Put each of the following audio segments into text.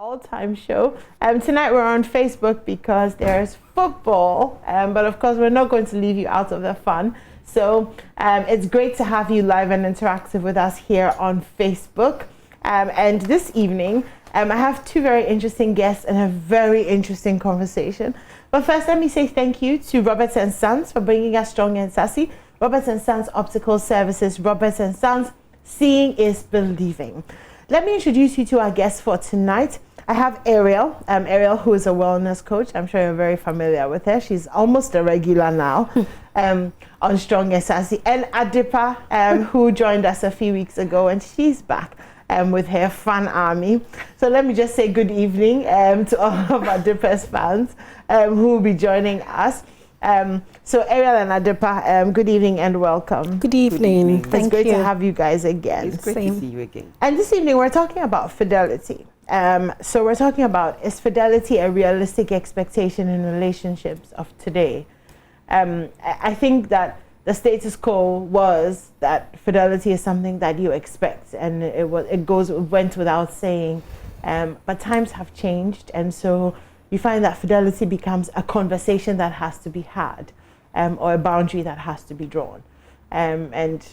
all-time show. Tonight we're on Facebook because there's football, but of course we're not going to leave you out of the fun. So it's great to have you live and interactive with us here on Facebook. And this evening, I have two very interesting guests and a very interesting conversation. But first, let me say thank you to Roberts & Sons for bringing us Strong and Sassy. Roberts & Sons Optical Services, Roberts & Sons, seeing is believing. Let me introduce you to our guests for tonight. I have Ariel, who is a wellness coach. I'm sure you're very familiar with her. She's almost a regular now on Strong and Sassy. And Adipa, who joined us a few weeks ago, and she's back with her fan army. So let me just say good evening to all of Adipa's fans who will be joining us. So Ariel and Adipa, good evening and welcome. Good evening. It's great to have you guys again. It's great to see you again. And this evening we're talking about fidelity. So we're talking about, is fidelity a realistic expectation in relationships of today? I think that the status quo was that fidelity is something that you expect, and it went without saying. But times have changed, and so you find that fidelity becomes a conversation that has to be had, or a boundary that has to be drawn. And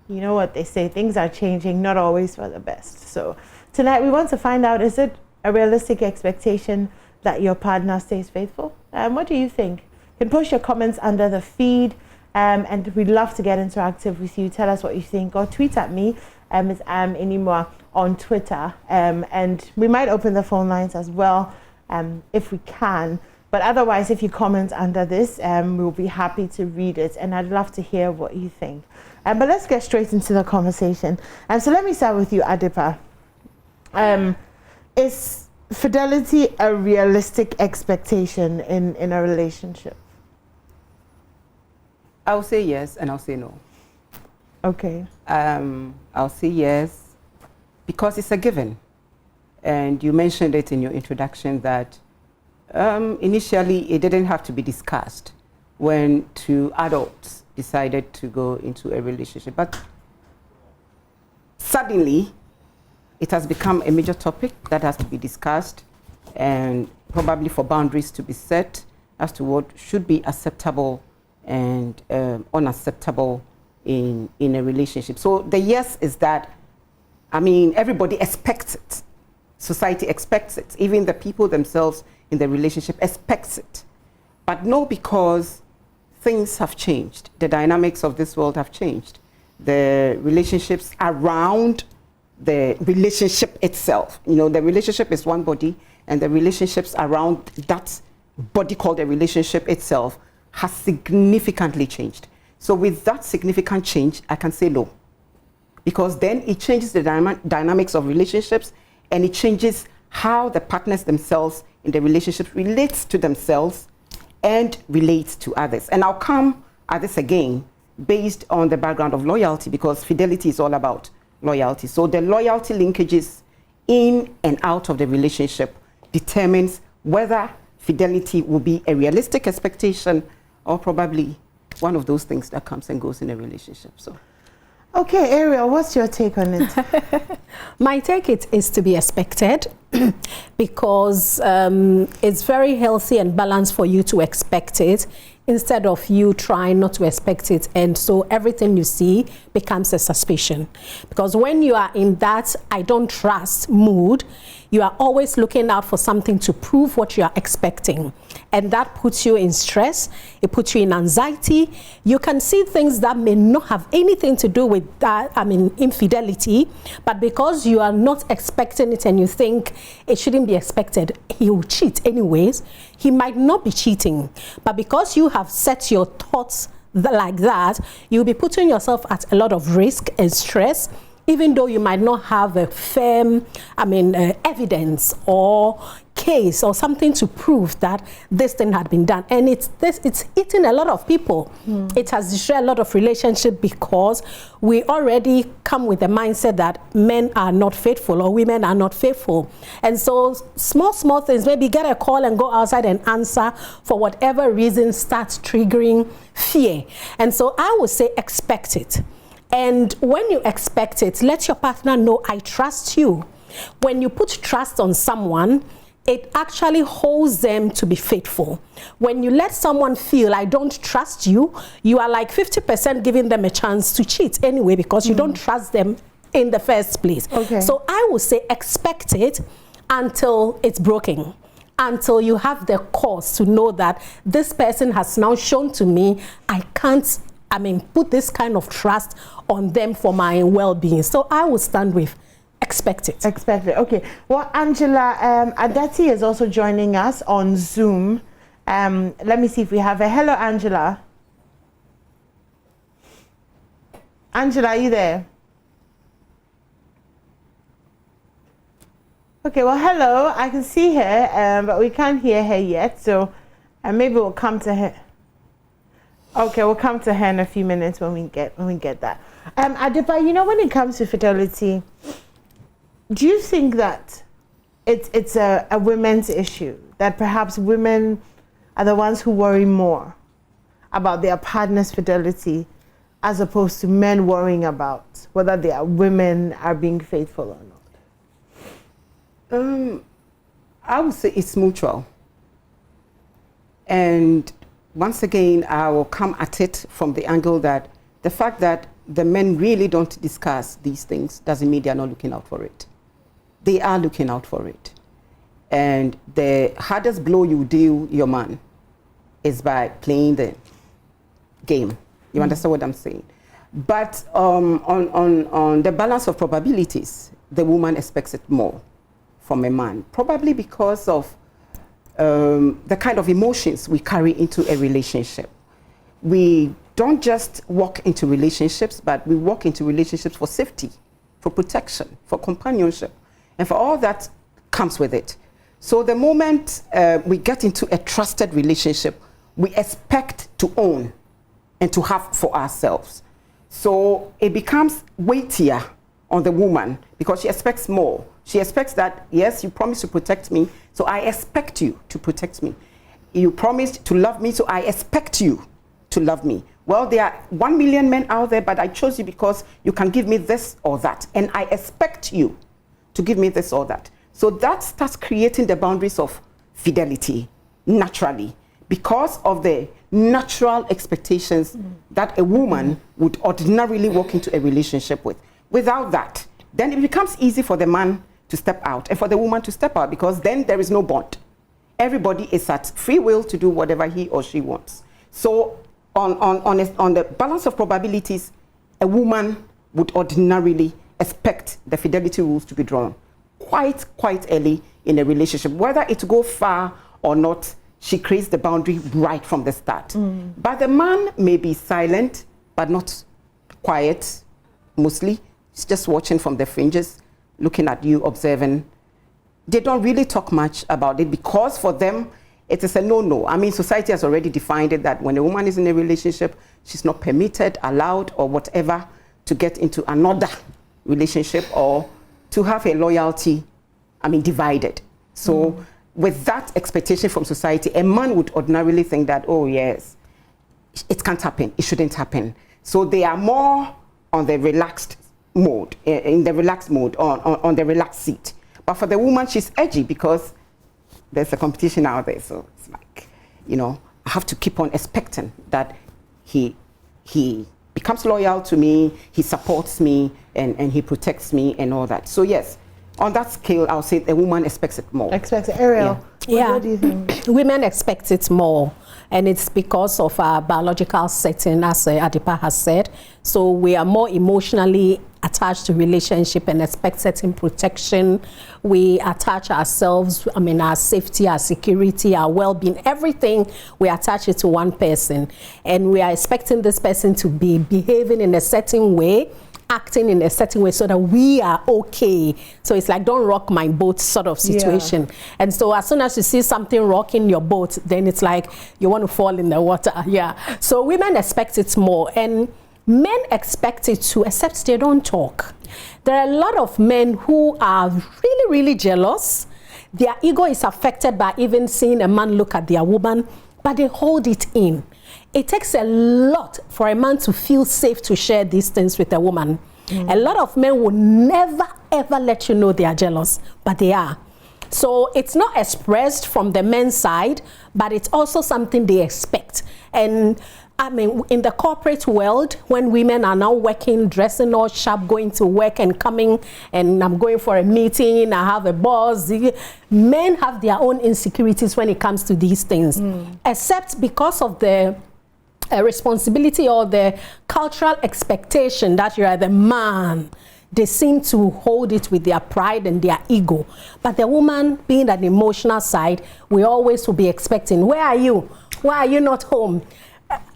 you know what they say, things are changing, not always for the best. So tonight we want to find out, is it a realistic expectation that your partner stays faithful? What do you think? You can post your comments under the feed, and we'd love to get interactive with you. Tell us what you think, or tweet at me, it's Animwaa on Twitter, and we might open the phone lines as well, if we can. But otherwise, if you comment under this, we'll be happy to read it, and I'd love to hear what you think. But let's get straight into the conversation. So let me start with you, Adipa. Is fidelity a realistic expectation in a relationship? I'll say yes and I'll say no. Okay. I'll say yes because it's a given. And you mentioned it in your introduction that initially it didn't have to be discussed when two adults decided to go into a relationship. But suddenly, it has become a major topic that has to be discussed, and probably for boundaries to be set as to what should be acceptable and unacceptable in a relationship. So the yes is that, I mean, everybody expects it. Society expects it. Even the people themselves in the relationship expects it. But no, because things have changed. The dynamics of this world have changed. The relationships around the relationship itself. You know, the relationship is one body, and the relationships around that body called the relationship itself has significantly changed. So with that significant change, I can say no. Because then it changes the dynamics of relationships, and it changes how the partners themselves in the relationship relates to themselves and relates to others. And I'll come at this again based on the background of loyalty, because fidelity is all about loyalty. So the loyalty linkages in and out of the relationship determines whether fidelity will be a realistic expectation or probably one of those things that comes and goes in a relationship. So, okay, Ariel, what's your take on it? My take is to be expected because it's very healthy and balanced for you to expect it instead of you trying not to expect it. And so everything you see becomes a suspicion. Because when you are in that I don't trust mood, you are always looking out for something to prove what you are expecting. And that puts you in stress, it puts you in anxiety. You can see things that may not have anything to do with that, infidelity, but because you are not expecting it and you think it shouldn't be expected, he will cheat anyways. He might not be cheating, but because you have set your thoughts like that, you'll be putting yourself at a lot of risk and stress, even though you might not have a firm, evidence or case or something to prove that this thing had been done. And it's eating a lot of people. It has destroyed a lot of relationships because we already come with the mindset that men are not faithful or women are not faithful. And so small things, maybe get a call and go outside and answer for whatever reason starts triggering fear. And so I would say expect it. And when you expect it, let your partner know, I trust you. When you put trust on someone, it actually holds them to be faithful. When you let someone feel, I don't trust you, you are like 50% giving them a chance to cheat anyway, because you don't trust them in the first place. Okay. So I would say expect it until it's broken, until you have the cause to know that this person has now shown to me I can't, put this kind of trust on them for my well-being. So I will stand with expect it. Expect it. Okay. Well, Angela, Adati is also joining us on Zoom. Let me see if we have her. Hello, Angela. Angela, are you there? Okay. Well, hello. I can see her, but we can't hear her yet. So maybe we'll come to her. Okay, we'll come to her in a few minutes when we get that. Adipa, you know, when it comes to fidelity, do you think that it's a women's issue, that perhaps women are the ones who worry more about their partner's fidelity as opposed to men worrying about whether their women are being faithful or not? I would say it's mutual. And once again, I will come at it from the angle that the fact that the men really don't discuss these things doesn't mean they are not looking out for it. They are looking out for it. And the hardest blow you deal your man is by playing the game. You understand what I'm saying? But on the balance of probabilities, the woman expects it more from a man, probably because of the kind of emotions we carry into a relationship. We don't just walk into relationships, but we walk into relationships for safety, for protection, for companionship. And for all that comes with it. So the moment we get into a trusted relationship, we expect to own and to have for ourselves. So it becomes weightier on the woman because she expects more. She expects that, yes, you promised to protect me, so I expect you to protect me. You promised to love me, so I expect you to love me. Well, there are 1 million men out there, but I chose you because you can give me this or that, and I expect you to give me this or that. So that starts creating the boundaries of fidelity naturally because of the natural expectations that a woman would ordinarily walk into a relationship with. Without that, then it becomes easy for the man to step out and for the woman to step out because then there is no bond. Everybody is at free will to do whatever he or she wants. So on the balance of probabilities, a woman would ordinarily expect the fidelity rules to be drawn quite early in a relationship. Whether it go far or not, she creates the boundary right from the start. But the man may be silent, but not quiet, mostly. He's just watching from the fringes, looking at you, observing. They don't really talk much about it because for them, it is a no-no. I mean, society has already defined it that when a woman is in a relationship, she's not permitted, allowed, or whatever to get into another relationship or to have a loyalty, divided. So with that expectation from society, a man would ordinarily think that, oh yes, it can't happen, it shouldn't happen. So they are more on the relaxed mode, in the relaxed mode, on the relaxed seat. But for the woman, she's edgy because there's a competition out there. So it's like, I have to keep on expecting that he becomes loyal to me, he supports me, and he protects me and all that. So yes, on that scale, I'll say a woman expects it more. Expects it. Ariel, what do you think? Women expect it more. And it's because of our biological setting, as Adipa has said. So we are more emotionally attached to relationship and expect certain protection. We attach ourselves, our safety, our security, our well-being, everything, we attach it to one person. And we are expecting this person to be behaving in a certain way, acting in a certain way so that we are okay. So it's like, don't rock my boat sort of situation. Yeah. And so as soon as you see something rocking your boat, then it's like you want to fall in the water. Yeah. So women expect it more. And men expect it too, except they don't talk. There are a lot of men who are really, really jealous. Their ego is affected by even seeing a man look at their woman, but they hold it in. It takes a lot for a man to feel safe to share these things with a woman. A lot of men will never ever let you know they are jealous, but they are. So it's not expressed from the men's side, but it's also something they expect. And I mean, in the corporate world, when women are now working, dressing all sharp, going to work and coming, and I'm going for a meeting, I have a boss, men have their own insecurities when it comes to these things, except because of the responsibility or the cultural expectation that you are the man. They seem to hold it with their pride and their ego. But the woman, being an emotional side, we always will be expecting, where are you? Why are you not home?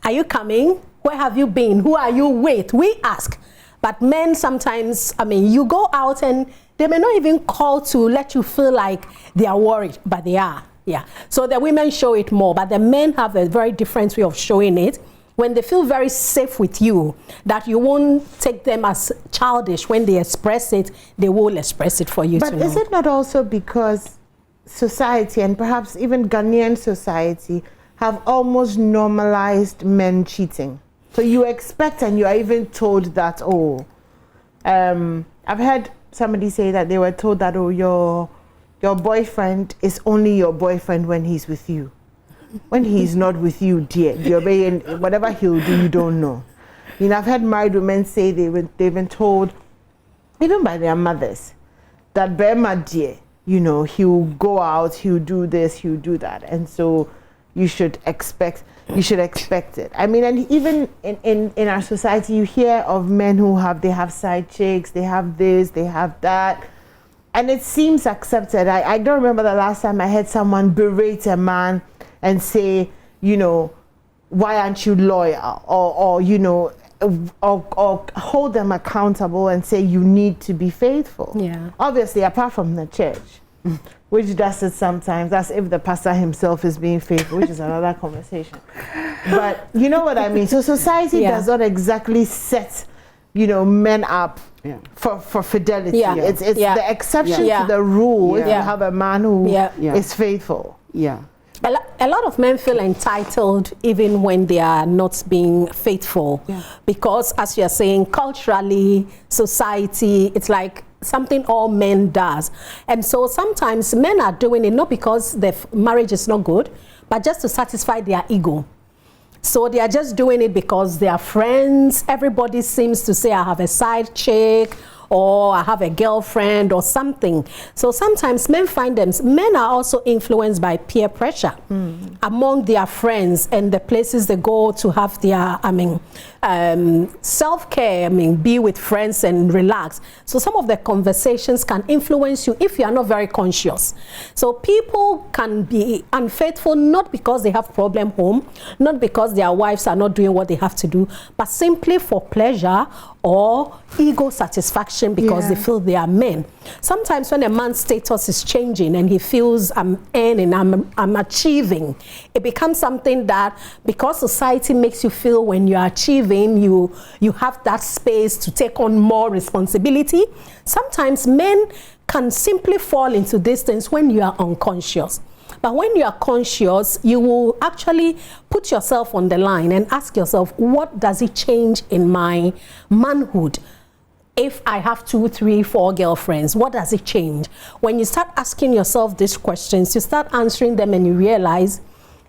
Are you coming? Where have you been? Who are you with? We ask. But men sometimes, I mean, you go out and they may not even call to let you feel like they are worried, but they are. Yeah. So the women show it more, but the men have a very different way of showing it. When they feel very safe with you, that you won't take them as childish. When they express it, they will express it for you to know. But is it not also because society, and perhaps even Ghanaian society, have almost normalized men cheating? So you expect, and you are even told that, I've heard somebody say that they were told that, your boyfriend is only your boyfriend when he's with you. When he's not with you, dear, whatever he'll do, you don't know. You know, I've heard married women say they've been told, even by their mothers, that Bema, dear, you know, he'll go out, he'll do this, he'll do that, and so you should expect it. I mean, and even in our society, you hear of men who have side chicks, they have this, they have that, and it seems accepted. I don't remember the last time I heard someone berate a man and say, you know, why aren't you loyal? Or you know, or hold them accountable and say you need to be faithful. Yeah. Obviously, apart from the church, which does it sometimes. That's if the pastor himself is being faithful, which is another conversation. But you know what I mean? So society does not exactly set, you know, men up for fidelity. Yeah. It's the exception to the rule if you have a man who is faithful. Yeah. A lot of men feel entitled even when they are not being faithful, because, as you're saying, culturally, society, it's like something all men does. And so sometimes men are doing it not because the marriage is not good, but just to satisfy their ego. So they are just doing it because they are friends. Everybody seems to say, I have a side chick, or I have a girlfriend or something. So sometimes men men are also influenced by peer pressure among their friends and the places they go to have their, self-care, be with friends and relax. So some of the conversations can influence you if you are not very conscious. So people can be unfaithful not because they have problem home, not because their wives are not doing what they have to do, but simply for pleasure or ego satisfaction because they feel they are men. Sometimes when a man's status is changing and he feels I'm earning, I'm achieving, it becomes something that because society makes you feel when you're achieving, you have that space to take on more responsibility. Sometimes men can simply fall into this things when you are unconscious. But when you are conscious, you will actually put yourself on the line and ask yourself, what does it change in my manhood? If I have 2, 3, 4 girlfriends, what does it change? When you start asking yourself these questions, you start answering them and you realize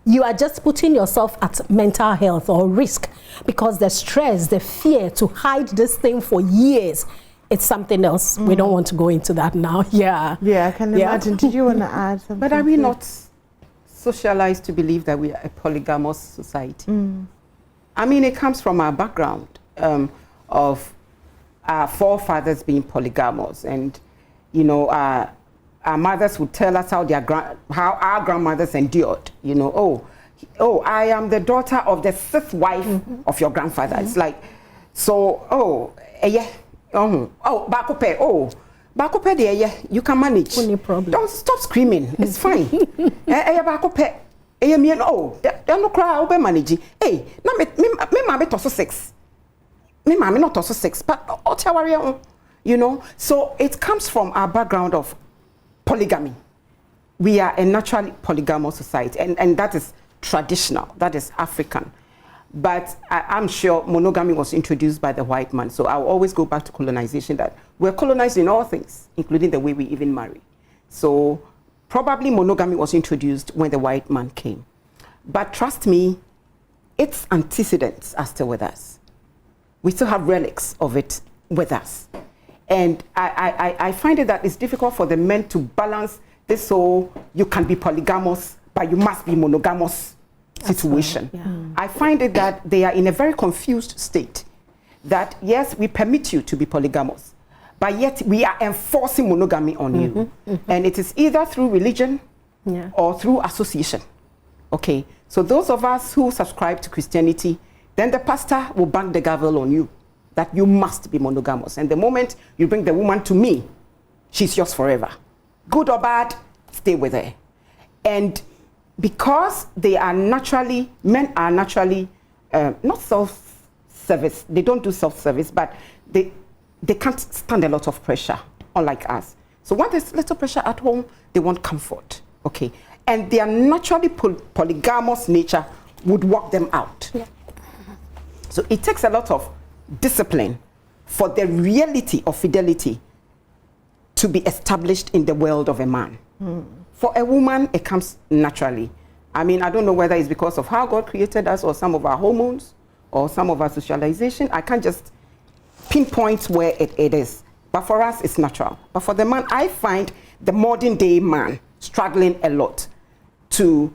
you are just putting yourself at mental health or risk, because the stress, the fear to hide this thing for years, it's something else. We don't want to go into that now. Yeah, I can imagine. Did you want to add something? But are we not socialized to believe that we are a polygamous society? I mean, it comes from our background of our forefathers being polygamous, and you know, our mothers would tell us how our grandmothers endured. You know, I am the daughter of the 6th wife of your grandfather. It's like, so, bakope there, you can manage. Only problem. Don't stop screaming. It's fine. Bakope. They're no cry. I'll be managing. Hey, na me mama toso 6. Me mama not toso 6, but you know. So it comes from our background of polygamy. We are a naturally polygamous society, and that is traditional. That is African. But I'm sure monogamy was introduced by the white man. So I'll always go back to colonization, that we're colonized in all things, including the way we even marry. So probably monogamy was introduced when the white man came. But trust me, its antecedents are still with us. We still have relics of it with us. And I find it that it's difficult for the men to balance this whole, you can be polygamous, but you must be monogamous situation. I find it that they are in a very confused state. That yes, we permit you to be polygamous, but yet we are enforcing monogamy on you. And it is either through religion or through association. Okay, so those of us who subscribe to Christianity, then the pastor will bang the gavel on you that you must be monogamous. And the moment you bring the woman to me, she's yours forever. Good or bad, stay with her. And because they are naturally, men are naturally not self-service. They don't do self-service, but they can't stand a lot of pressure, unlike us. So when there's little pressure at home, they want comfort, okay? And their naturally polygamous nature would walk them out. So it takes a lot of discipline for the reality of fidelity to be established in the world of a man. For a woman, it comes naturally. I mean, I don't know whether it's because of how God created us or some of our hormones or some of our socialization. I can't just pinpoint where it is. But for us, it's natural. But for the man, I find the modern day man struggling a lot to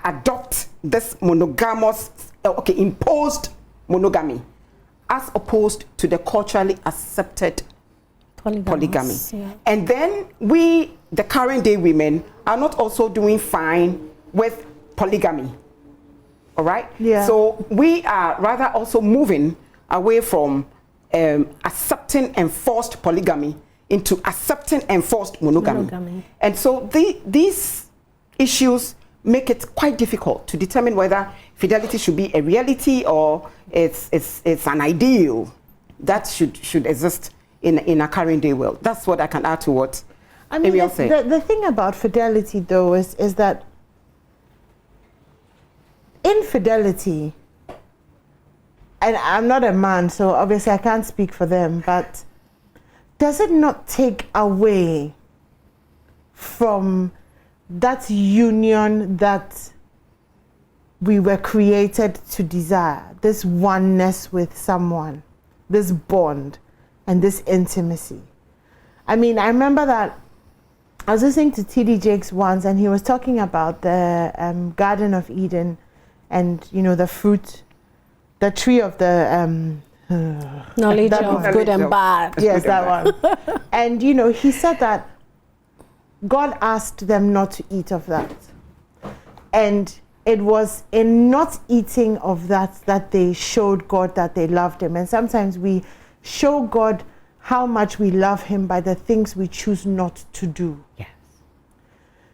adopt this monogamous, imposed monogamy, as opposed to the culturally accepted polygamy. And then we, the current day women, are not also doing fine with polygamy. All right? So we are rather also moving away from accepting enforced polygamy into accepting enforced monogamy. And so these issues make it quite difficult to determine whether fidelity should be a reality or it's an ideal that should exist in a current day world. That's what I can add to what Ariel said. The thing about fidelity, though, is that infidelity, and I'm not a man, so obviously I can't speak for them, but does it not take away from that union that we were created to desire, this oneness with someone, this bond and this intimacy? I mean, I remember that I was listening to T.D. Jakes once, and he was talking about the Garden of Eden and, you know, the fruit, the tree of the knowledge of good and bad. Yes, that one. And, you know, he said that God asked them not to eat of that. And it was in not eating of that that they showed God that they loved him. And sometimes we show God how much we love him by the things we choose not to do. Yes.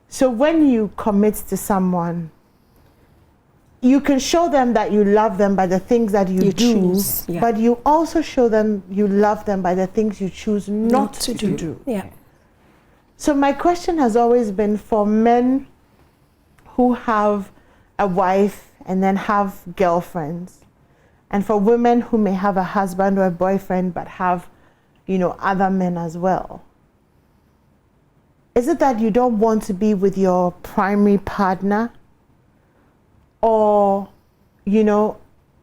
So when you commit to someone, you can show them that you love them by the things that you do, choose, but you also show them you love them by the things you choose not to do. Yeah. So my question has always been for men who have a wife and then have girlfriends, and for women who may have a husband or a boyfriend but have, you know, other men as well. Is it that you don't want to be with your primary partner? Or, you know,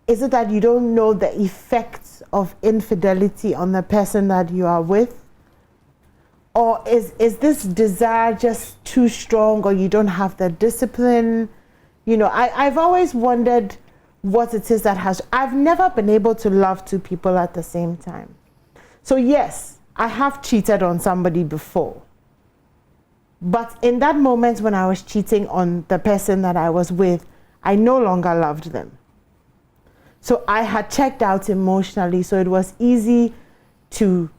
is it that you don't know the effects of infidelity on the person that you are with? Or is this desire just too strong, or you don't have the discipline? You know, I've always wondered what it is that has... I've never been able to love two people at the same time. So yes, I have cheated on somebody before. But in that moment when I was cheating on the person that I was with, I no longer loved them. So I had checked out emotionally, so it was easy to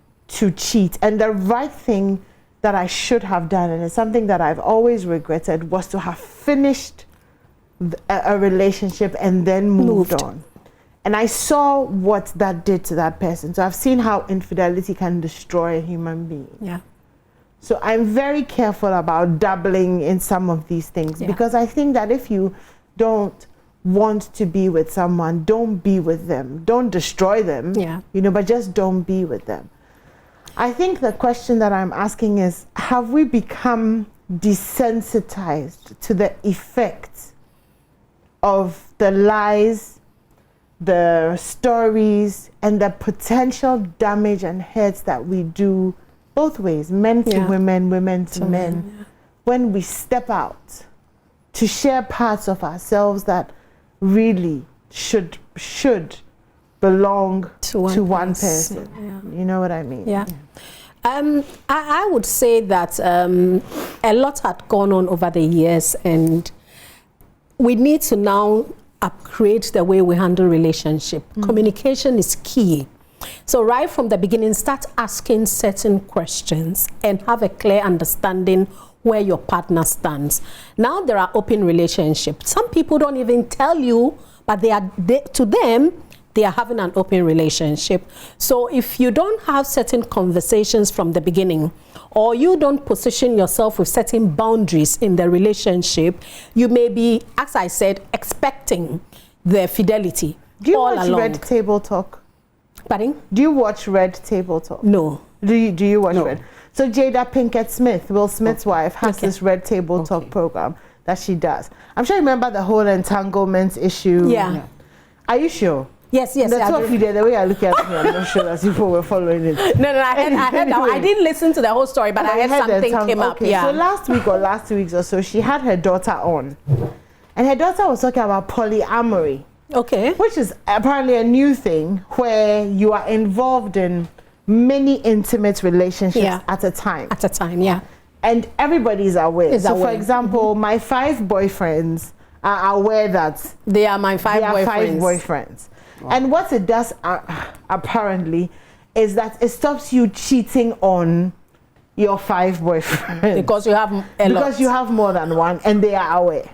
cheat. And the right thing that I should have done, and it's something that I've always regretted, was to have finished a relationship and then moved on. And I saw what that did to that person. So I've seen how infidelity can destroy a human being. Yeah. So I'm very careful about dabbling in some of these things, because I think that if you don't want to be with someone, don't be with them. Don't destroy them, you know, but just don't be with them. I think the question that I'm asking is, have we become desensitized to the effects of the lies, the stories, and the potential damage and hurts that we do both ways, men to women, women to men, when we step out to share parts of ourselves that really should belong to one person. You know what I mean? I would say that a lot had gone on over the years, and we need to now upgrade the way we handle relationship. Communication is key. So right from the beginning, start asking certain questions and have a clear understanding where your partner stands. Now there are open relationships. Some people don't even tell you, but to them, they are having an open relationship. So if you don't have certain conversations from the beginning, or you don't position yourself with certain boundaries in the relationship, you may be, as I said, expecting the fidelity. Do you watch Red Table Talk? Pardon? Do you watch Red Table Talk? No. Do you watch Red? So Jada Pinkett Smith, Will Smith's wife, has this Red Table Talk program that she does. I'm sure you remember the whole entanglement issue. Yeah. Are you sure? Yes. The two of you there, the way I look at me, I'm not sure that people were following it. No, I heard that. I didn't listen to the whole story, but I heard something came up. Yeah. So last week or last 2 weeks or so, she had her daughter on. And her daughter was talking about polyamory. Okay. Which is apparently a new thing where you are involved in many intimate relationships at a time. At a time, yeah. And everybody's aware. For example, my 5 boyfriends are aware that they are my 5 boyfriends. 5 boyfriends. Wow. And what it does apparently is that it stops you cheating on your 5 boyfriends. Because you have a lot. Because you have more than one and they are aware.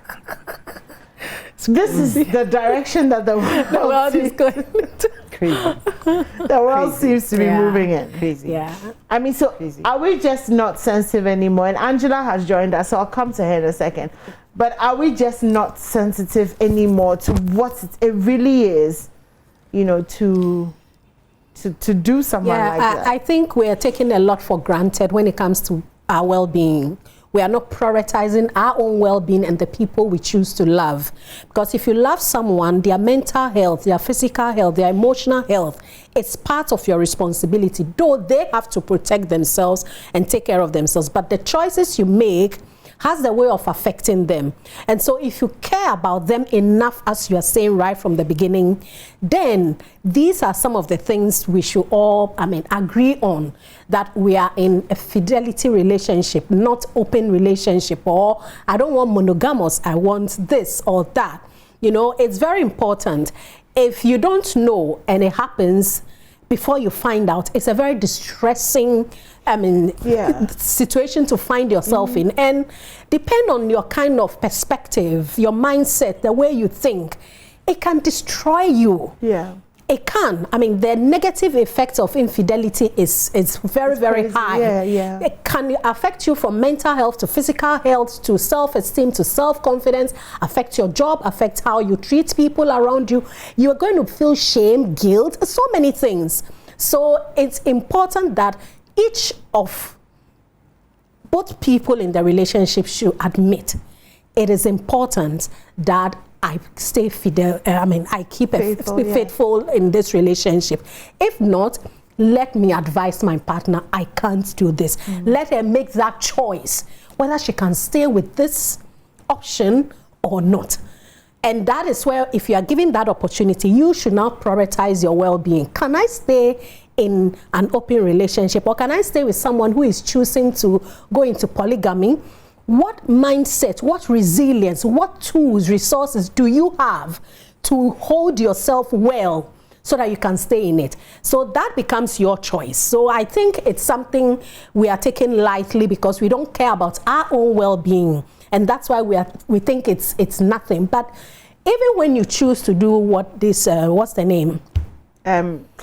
This is the direction that the world is going. Crazy. The world seems to be moving in. Crazy. Yeah. I mean, so are we just not sensitive anymore? And Angela has joined us, so I'll come to her in a second. But are we just not sensitive anymore to what it really is, you know, to do something like that? I think we're taking a lot for granted when it comes to our well-being. We are not prioritizing our own well-being and the people we choose to love. Because if you love someone, their mental health, their physical health, their emotional health, it's part of your responsibility. Though they have to protect themselves and take care of themselves. But the choices you make has the way of affecting them. And so if you care about them enough, as you are saying right from the beginning, then these are some of the things we should all, agree on, that we are in a fidelity relationship, not open relationship, or I don't want monogamous, I want this or that. You know, it's very important. If you don't know and it happens before you find out, it's a very distressing situation to find yourself in. And depend on your kind of perspective, your mindset, the way you think, it can destroy you. Yeah. It can. I mean, the negative effects of infidelity is very, very high. Yeah. It can affect you from mental health to physical health to self-esteem to self-confidence, affect your job, affect how you treat people around you. You're going to feel shame, guilt, so many things. So it's important that each of both people in the relationship should admit it is important that I stay fidel. I keep faithful in this relationship. If not, let me advise my partner, I can't do this. Let her make that choice, whether she can stay with this option or not. And that is where, if you are given that opportunity, you should now prioritize your well-being. Can I stay in an open relationship, or can I stay with someone who is choosing to go into polygamy? What mindset, what resilience, what tools, resources do you have to hold yourself well so that you can stay in it? So that becomes your choice. So I think it's something we are taking lightly because we don't care about our own well-being. And that's why we think it's nothing. But even when you choose to do what this, what's the name?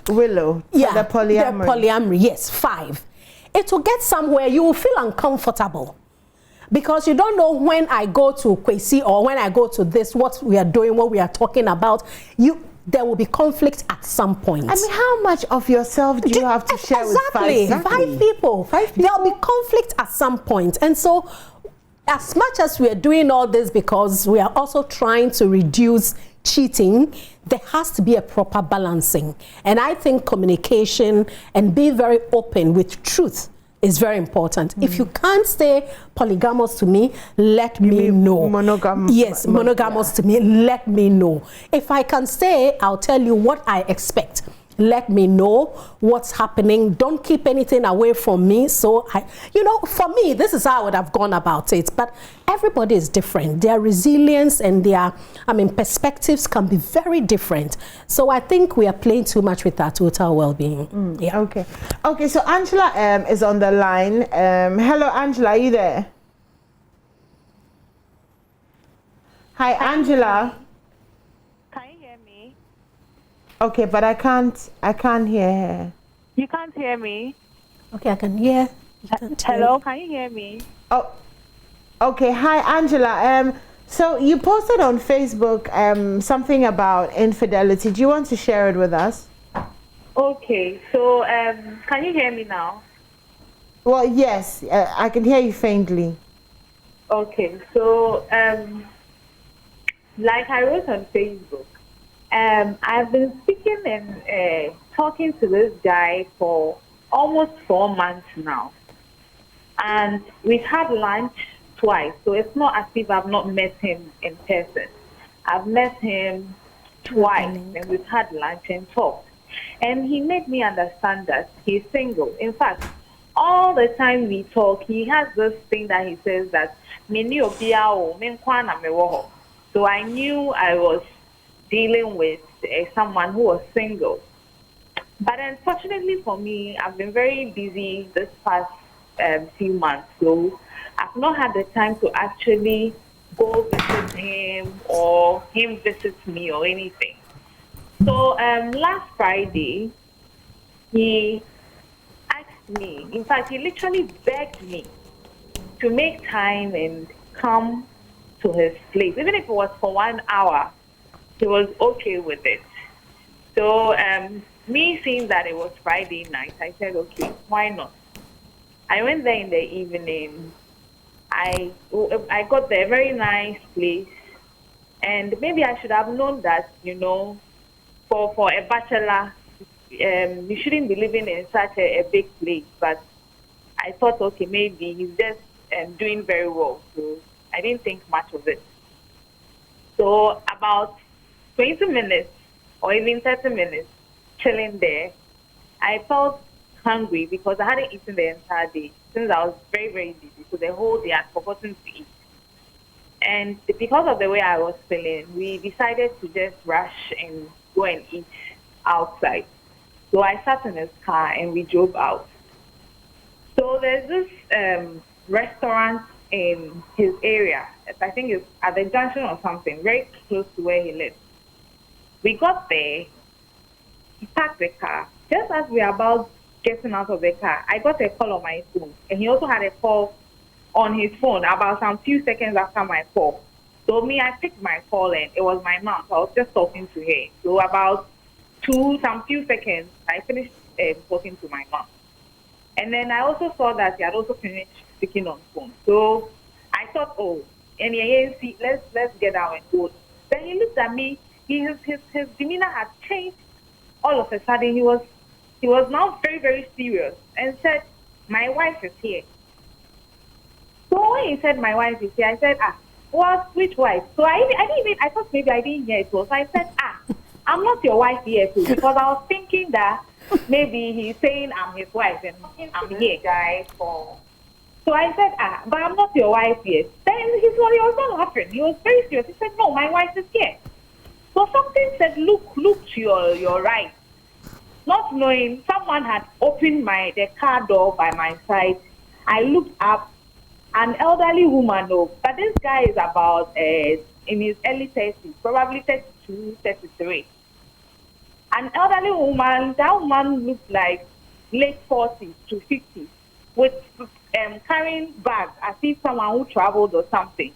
Willow. Yeah, the polyamory. The polyamory, yes, 5. It will get somewhere, you will feel uncomfortable. because you don't know when I go to Kwesi or when I go to this, what we are doing, what we are talking about. There will be conflict at some point. I mean, how much of yourself do you have to share with five people? Five people. There'll be conflict at some point. And so, as much as we are doing all this because we are also trying to reduce cheating, there has to be a proper balancing. And I think communication and being very open with truth is very important. If you can't stay polygamous to me, let me know. Yes, monogamous to me, let me know. If I can stay, I'll tell you what I expect. Let me know what's happening. Don't keep anything away from me. So for me, this is how I would have gone about it. But everybody is different. Their resilience and their, perspectives can be very different. So I think we are playing too much with our total well-being. Yeah. Okay. Okay. So Angela is on the line. Hello, Angela. Are you there? Hi, Angela. Okay, but I can't hear her. You can't hear me? Okay, I can hear. Hello, can you hear me? Oh, okay. Hi, Angela. So you posted on Facebook something about infidelity. Do you want to share it with us? Okay, so can you hear me now? Well, yes, I can hear you faintly. Okay, so like I wrote on Facebook, I've been speaking and talking to this guy for almost 4 months now. And we've had lunch twice, so it's not as if I've not met him in person. I've met him twice, and we've had lunch and talked. And he made me understand that he's single. In fact, all the time we talk, he has this thing that he says that, so I knew I was dealing with someone who was single. But unfortunately for me, I've been very busy this past few months, so I've not had the time to actually go visit him or him visit me or anything. So last Friday, he asked me, in fact, he literally begged me to make time and come to his place. Even if it was for 1 hour, he was okay with it. So me seeing that it was Friday night, I said, okay, why not? I went there in the evening. I got there, very nice place. And maybe I should have known that, for a bachelor, you shouldn't be living in such a big place. But I thought, okay, maybe he's just doing very well. So I didn't think much of it. So about 20 minutes or even 30 minutes chilling there, I felt hungry because I hadn't eaten the entire day since I was very, very busy. So the whole day I'd forgotten to eat. And because of the way I was feeling, we decided to just rush and go and eat outside. So I sat in his car and we drove out. So there's this restaurant in his area. I think it's at the junction or something, very close to where he lives. We got there, he parked the car. Just as we were about getting out of the car, I got a call on my phone. And he also had a call on his phone about some few seconds after my call. So I picked my call and it was my mom. So I was just talking to her. So about some few seconds, I finished talking to my mom. And then I also saw that he had also finished speaking on phone. So I thought, let's get out and go. Then he looked at me. His demeanor had changed all of a sudden. He was now very, very serious and said, "My wife is here." So when he said, "My wife is here," I said, which wife? So I thought maybe I didn't hear it. So I said, I'm not your wife here too, because I was thinking that maybe he's saying I'm his wife and I'm here, guys. So I said, but I'm not your wife yet. Then he was not laughing. He was very serious. He said, "No, my wife is here." So something said, look to your right. Not knowing, someone had opened the car door by my side. I looked up, an elderly woman, but this guy is about in his early 30s, probably 32, 33. An elderly woman, that woman looked like late 40s to 50s, with carrying bags as if someone who traveled or something.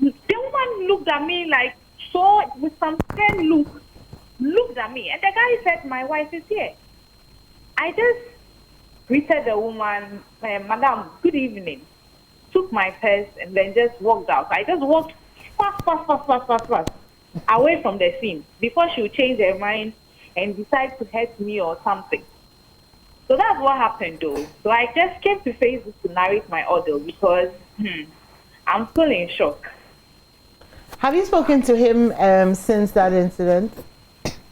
The woman looked at me like, so with some stern looked at me. And the guy said, my wife is here. I just greeted the woman, Madam, good evening. Took my purse and then just walked out. I just walked fast away from the scene before she would change her mind and decide to hurt me or something. So that's what happened though. So I just came to Facebook to narrate my order because I'm still in shock. Have you spoken to him since that incident?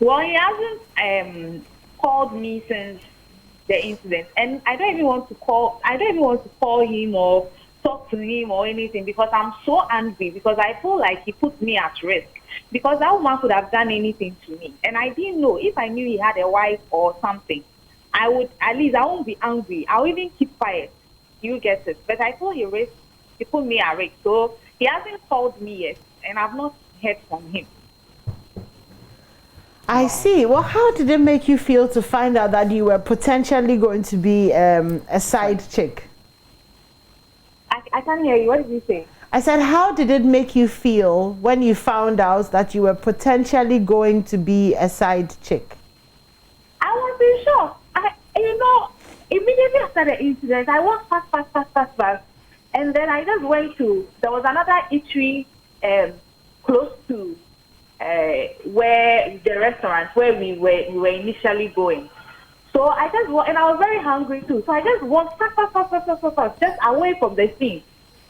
Well, he hasn't called me since the incident, and I don't even want to call him or talk to him or anything because I'm so angry because I feel like he put me at risk because that woman could have done anything to me, and I didn't know. If I knew he had a wife or something, I would at least I won't be angry. I'll even keep quiet. You get it. But I thought he put me at risk, so he hasn't called me yet, and I've not heard from him. I see. Well, how did it make you feel to find out that you were potentially going to be a side chick? I can't hear you. What did you say? I said, how did it make you feel when you found out that you were potentially going to be a side chick? I was in shock. Immediately after the incident, I walked fast. And then I just went to, there was another eatery close to where the restaurant where we were initially going. So I just walked, and I was very hungry too. So I just walked fast, just away from the scene,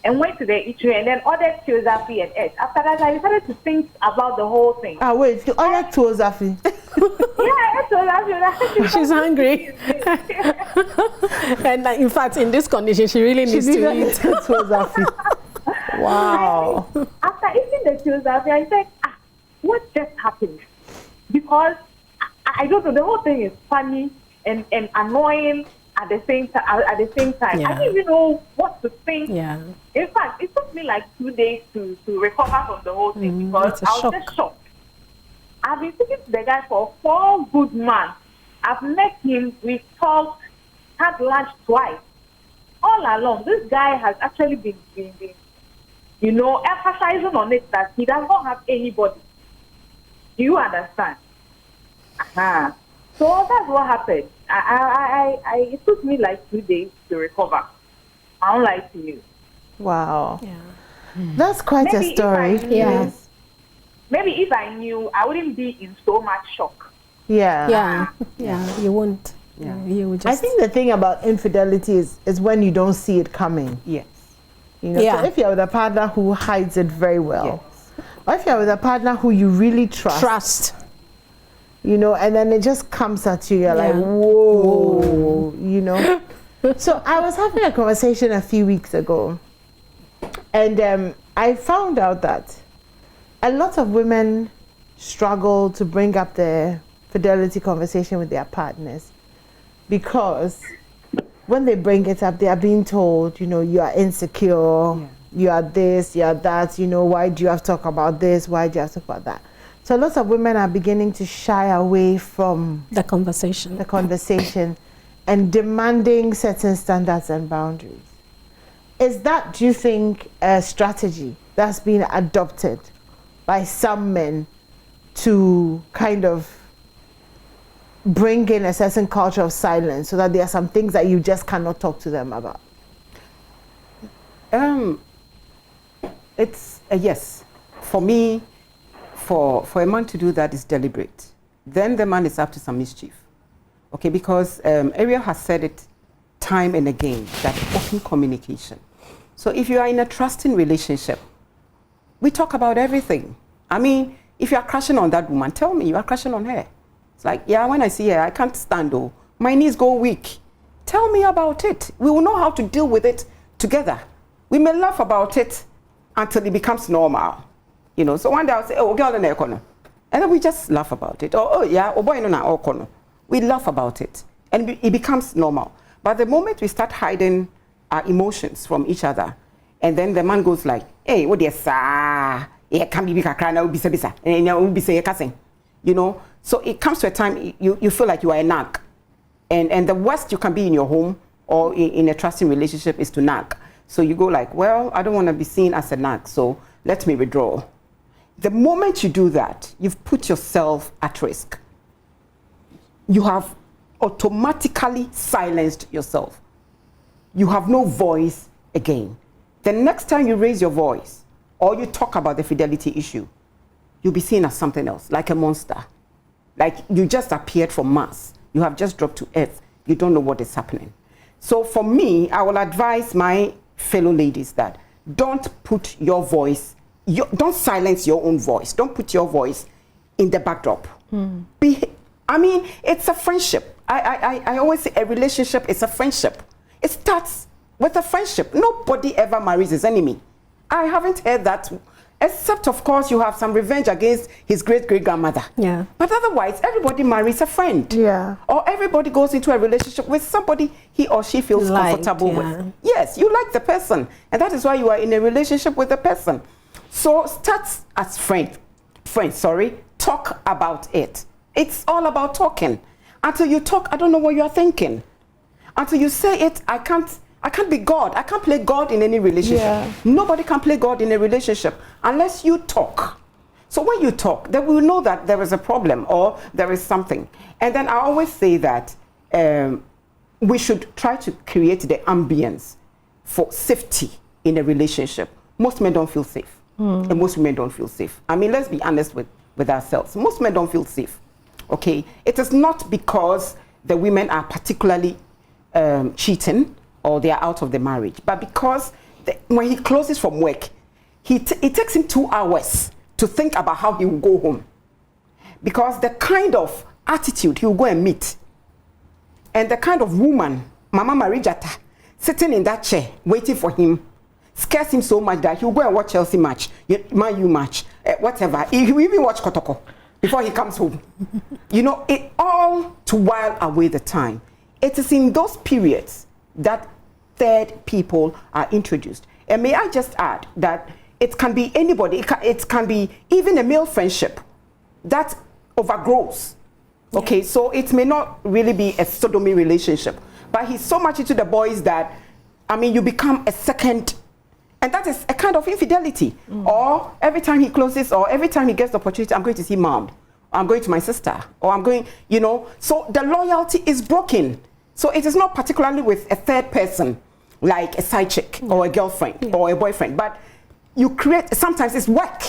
and went to the eatery and then ordered Tiozafi and ate. After that, I decided to think about the whole thing. Ah, wait, you ordered Tiozafi? Yeah, I ate Tiozafi. She's hungry. And in fact, in this condition, she really needs to eat Tiozafi. Wow. After eating the Tiozafi, I said, what just happened? Because I don't know, the whole thing is funny and annoying at the same time. Yeah. I didn't even know what to think. Yeah. In fact, it took me like 2 days to recover from the whole thing because I was just shocked. I've been speaking to the guy for 4 good months. I've met him, we've talked, had lunch twice. All along, this guy has actually been emphasizing on it that he does not have anybody. Do you understand? So that's what happened. It took me like 2 days to recover. I don't lie to you. Wow. Yeah. That's quite a story. Yes. Maybe if I knew, I wouldn't be in so much shock. Yeah. Yeah, you won't. Yeah. You would just... I think the thing about infidelity is when you don't see it coming. Yes. You know, so if you're with a partner who hides it very well, or if you're with a partner who you really trust, you know, and then it just comes at you, you're like, whoa, you know. So I was having a conversation a few weeks ago, and I found out that a lot of women struggle to bring up the fidelity conversation with their partners because when they bring it up, they are being told, you know, you are insecure, you are this, you are that, you know, why do you have to talk about this? Why do you have to talk about that? So lots of women are beginning to shy away from the conversation and demanding certain standards and boundaries. Is that, do you think, a strategy that's been adopted by some men to kind of bring in a certain culture of silence so that there are some things that you just cannot talk to them about? It's a yes. For me, for a man to do that is deliberate. Then the man is up to some mischief. Okay, because Ariel has said it time and again, that open communication. So if you are in a trusting relationship, we talk about everything. I mean, if you are crushing on that woman, tell me you are crushing on her. It's like, yeah, when I see her, I can't stand, though. My knees go weak. Tell me about it. We will know how to deal with it together. We may laugh about it until it becomes normal. You know, so one day I'll say, oh, girl, and then we just laugh about it. Or, oh, yeah, oh, boy, no, we laugh about it. And it becomes normal. But the moment we start hiding our emotions from each other, and then the man goes like, hey, what is that? Yeah, can be crying, bisa, and you be say cussing. You know, so it comes to a time you feel like you are a nag. And the worst you can be in your home or in a trusting relationship is to nag. So you go like, well, I don't want to be seen as a nag, so let me withdraw. The moment you do that, you've put yourself at risk. You have automatically silenced yourself. You have no voice again. The next time you raise your voice or you talk about the fidelity issue, you'll be seen as something else, like a monster. Like you just appeared from Mars. You have just dropped to earth. You don't know what is happening. So for me, I will advise my fellow ladies that don't put your voice, don't silence your own voice. Don't put your voice in the backdrop. I mean, it's a friendship. I always say a relationship is a friendship. It starts with a friendship. Nobody ever marries his enemy. I haven't heard that, except of course you have some revenge against his great-great-grandmother. Yeah. But otherwise, everybody marries a friend. Yeah. Or everybody goes into a relationship with somebody he or she feels comfortable with. Yes, you like the person. And that is why you are in a relationship with the person. So start as friends, talk about it. It's all about talking. Until you talk, I don't know what you are thinking. Until you say it, I can't be God. I can't play God in any relationship. Yeah. Nobody can play God in a relationship unless you talk. So when you talk, then we will know that there is a problem or there is something. And then I always say that we should try to create the ambience for safety in a relationship. Most men don't feel safe. And most women don't feel safe. I mean, let's be honest with ourselves. Most men don't feel safe. Okay, it is not because the women are particularly cheating or they are out of the marriage, but because when he closes from work, it takes him 2 hours to think about how he will go home. Because the kind of attitude he will go and meet, and the kind of woman, Mama Marijata, sitting in that chair waiting for him, scares him so much that he will go and watch Chelsea match, Man U match, whatever. He will even watch Kotoko before he comes home. You know, it all to while away the time. It is in those periods that third people are introduced. And may I just add that it can be anybody, it can be even a male friendship that overgrows. Okay, so it may not really be a sodomy relationship, but he's so much into the boys that, I mean, you become a second. And that is a kind of infidelity. Or every time he closes, or every time he gets the opportunity, I'm going to see mom, I'm going to my sister, or I'm going, you know. So the loyalty is broken. So it is not particularly with a third person, like a side chick, or a girlfriend, or a boyfriend. But you create, sometimes it's work.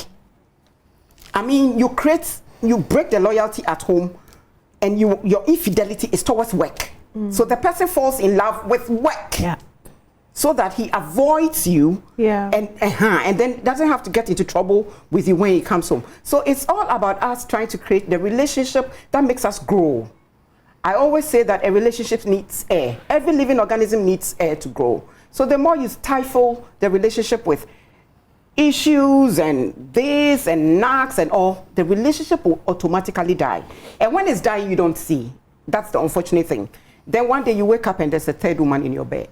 I mean, you break the loyalty at home, and your infidelity is towards work. So the person falls in love with work. Yeah. So that he avoids you, and then doesn't have to get into trouble with you when he comes home. So it's all about us trying to create the relationship that makes us grow. I always say that a relationship needs air. Every living organism needs air to grow. So the more you stifle the relationship with issues and this and knocks and all, the relationship will automatically die. And when it's dying, you don't see. That's the unfortunate thing. Then one day you wake up and there's a third woman in your bed.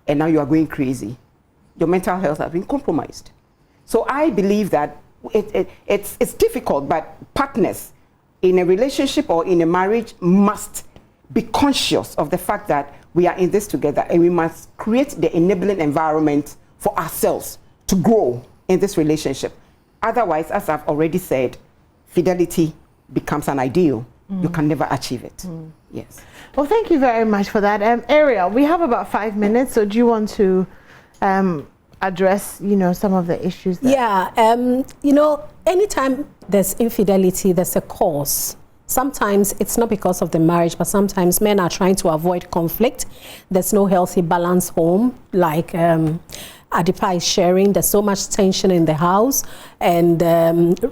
And now you are going crazy. Your mental health has been compromised. So I believe that it's difficult, but partners in a relationship or in a marriage must be conscious of the fact that we are in this together, and we must create the enabling environment for ourselves to grow in this relationship. Otherwise, as I've already said, fidelity becomes an ideal. You can never achieve it. Yes. Well, thank you very much for that. Ariel, we have about 5 minutes, so do you want to address, some of the issues? Anytime there's infidelity, there's a cause. Sometimes it's not because of the marriage, but sometimes men are trying to avoid conflict. There's no healthy balance home, like Adipa is sharing. There's so much tension in the house, and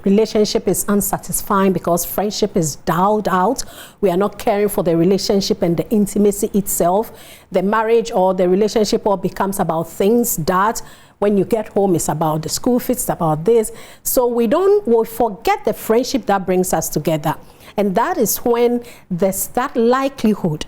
relationship is unsatisfying because friendship is dialed out. We are not caring for the relationship and the intimacy itself. The marriage or the relationship all becomes about things that when you get home, it's about the school fees, it's about this. So we forget the friendship that brings us together. And that is when there's that likelihood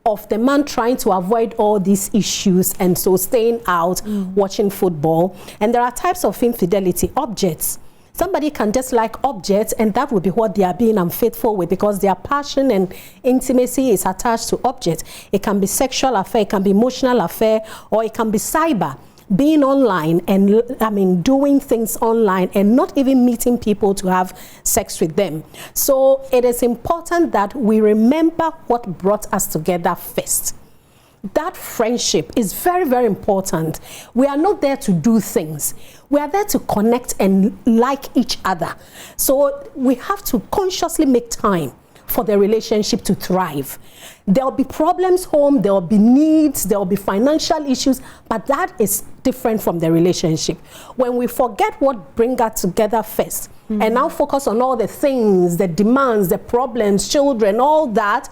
of the man trying to avoid all these issues and so staying out, watching football. And there are types of infidelity, objects. Somebody can just like objects, and that would be what they are being unfaithful with, because their passion and intimacy is attached to objects. It can be sexual affair, it can be emotional affair, or it can be cyber. Being online and doing things online and not even meeting people to have sex with them. So it is important that we remember what brought us together first. That friendship is very, very important. We are not there to do things. We are there to connect and like each other. So we have to consciously make time for the relationship to thrive. There will be problems home, there will be needs, there will be financial issues, but that is different from the relationship. When we forget what brings us together first, and now focus on all the things, the demands, the problems, children, all that,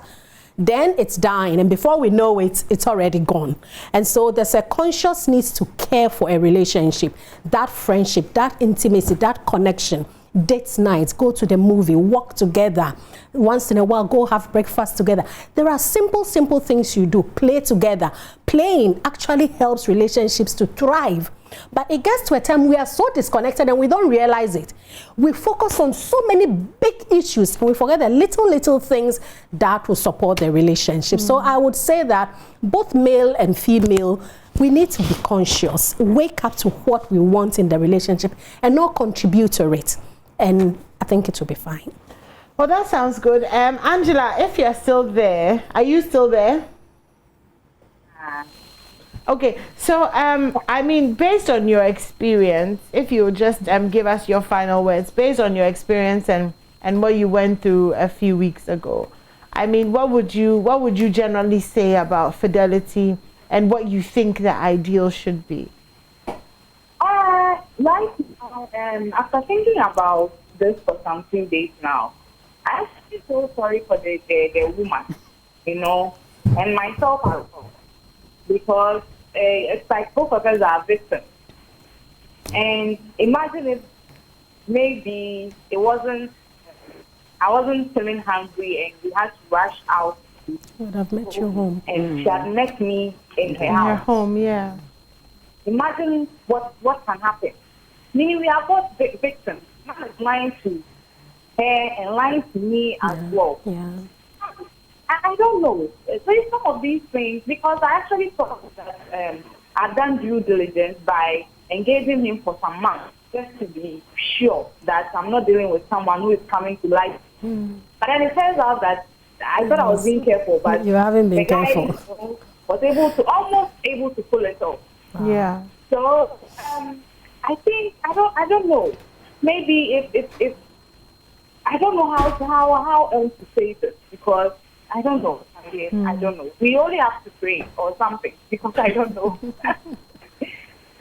then it's dying, and before we know it, it's already gone. And so there's a conscious need to care for a relationship, that friendship, that intimacy, that connection. Dates nights, go to the movie, walk together, once in a while go have breakfast together. There are simple things you do. Play together. Playing actually helps relationships to thrive. But it gets to a time we are so disconnected and we don't realize it. We focus on so many big issues and we forget the little things that will support the relationship. So I would say that both male and female, we need to be conscious, wake up to what we want in the relationship and not contribute to it. And I think it will be fine. Well, that sounds good. Angela, if you're still there, are you still there? Okay, so I mean, based on your experience, if you would just give us your final words, based on your experience and what you went through a few weeks ago, I mean, what would you generally say about fidelity and what you think the ideal should be? Right now, after thinking about this for some few days now, I feel so sorry for the woman, you know, and myself as well, because it's like both of us are victims. And imagine if maybe I wasn't feeling hungry and we had to rush out. I would have met you home. And she had met me in her house. Her home, yeah. Imagine what can happen. Meaning we are both victims. Man is lying to her and lying to me as well. Yeah. I don't know. So some of these things, because I actually thought that I'd done due diligence by engaging him for some months just to be sure that I'm not dealing with someone who is coming to life. But then it turns out that I thought I was being careful, but you haven't been careful. Was almost able to pull it off. Wow. Yeah. So I think I don't know. Maybe if I don't know how else to say this, because I don't know. I don't know. We only have to pray or something, because I don't know.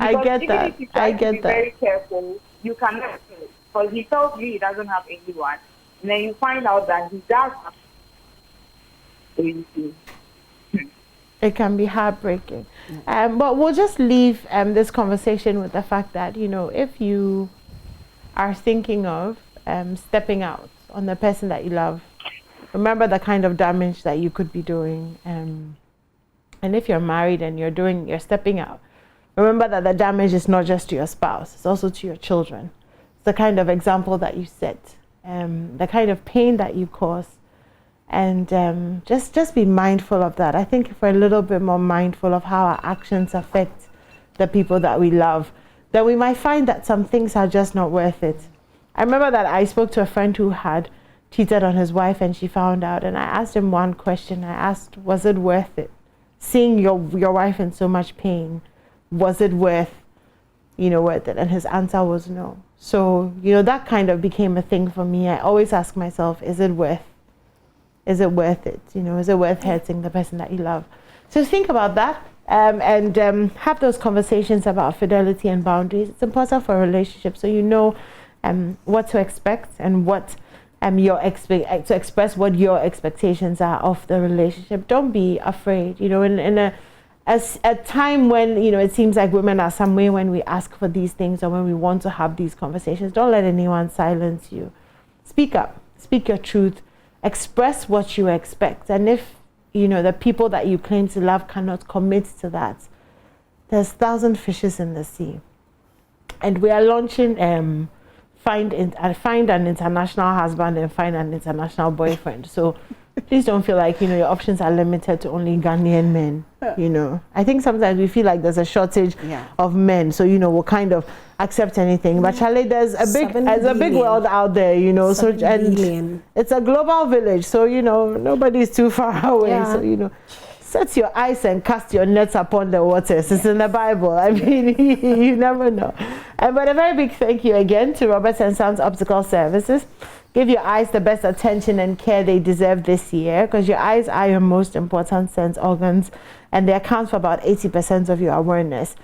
I get that. If you try to be very careful, you cannot do it, because he tells you he doesn't have anyone, and then you find out that he does have. So you see. It can be heartbreaking. But we'll just leave this conversation with the fact that, you know, if you are thinking of stepping out on the person that you love, remember the kind of damage that you could be doing. And if you're married and you're stepping out, remember that the damage is not just to your spouse, it's also to your children. It's the kind of example that you set, the kind of pain that you cause. And just be mindful of that. I think if we're a little bit more mindful of how our actions affect the people that we love, then we might find that some things are just not worth it. I remember that I spoke to a friend who had cheated on his wife and she found out, and I asked him one question. I asked, was it worth it? Seeing your wife in so much pain, was it worth it? And his answer was no. So, that kind of became a thing for me. I always ask myself, is it worth it? Is it worth it? Is it worth hurting the person that you love? So think about that and have those conversations about fidelity and boundaries. It's important for a relationship, so you know what to expect and what to express what your expectations are of the relationship. Don't be afraid. In a time when it seems like women are some way when we ask for these things or when we want to have these conversations. Don't let anyone silence you. Speak up. Speak your truth. Express what you expect, and if the people that you claim to love cannot commit to that, there's 1,000 fishes in the sea. And we are launching find an international husband and find an international boyfriend. So please don't feel like, your options are limited to only Ghanaian men. I think sometimes we feel like there's a shortage of men, so we'll kind of accept anything. But Charlie, there's a big world out there, so and it's a global village, so nobody's too far away. So set your eyes and cast your nets upon the waters. It's in the Bible. I mean, you never know. But a very big thank you again to Roberts & Sons Optical Services. Give your eyes the best attention and care they deserve this year, because your eyes are your most important sense organs, and they account for about 80% of your awareness.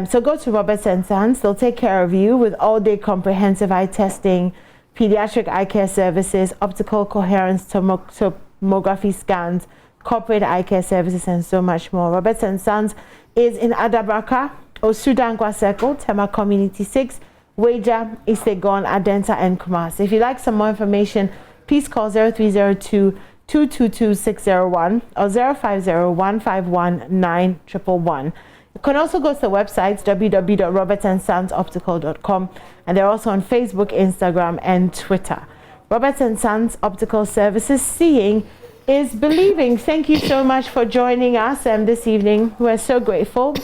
So go to Roberts & Sons. They'll take care of you with all-day comprehensive eye testing, pediatric eye care services, optical coherence tomography scans, corporate eye care services, and so much more. Roberts & Sons is in Adabraka, Osudankwa Circle, Tema Community 6, Waja, Isegon, Adenta, and Kumasi. If you'd like some more information, please call 0302-222-601 or 050-151-9111. You can also go to the website www.robertsandsonsoptical.com, and they're also on Facebook, Instagram, and Twitter. Roberts & Sons Optical Services, seeing is believing. Thank you so much for joining us this evening. We're so grateful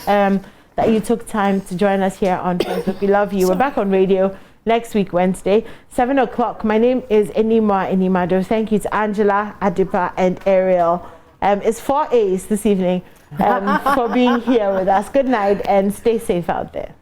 that you took time to join us here on Facebook. We love you. We're back on radio next week, Wednesday, 7 o'clock. My name is Animwaa Anim-Addo. Thank you to Angela, Adipa, and Ariel. It's 4 A's this evening for being here with us. Good night and stay safe out there.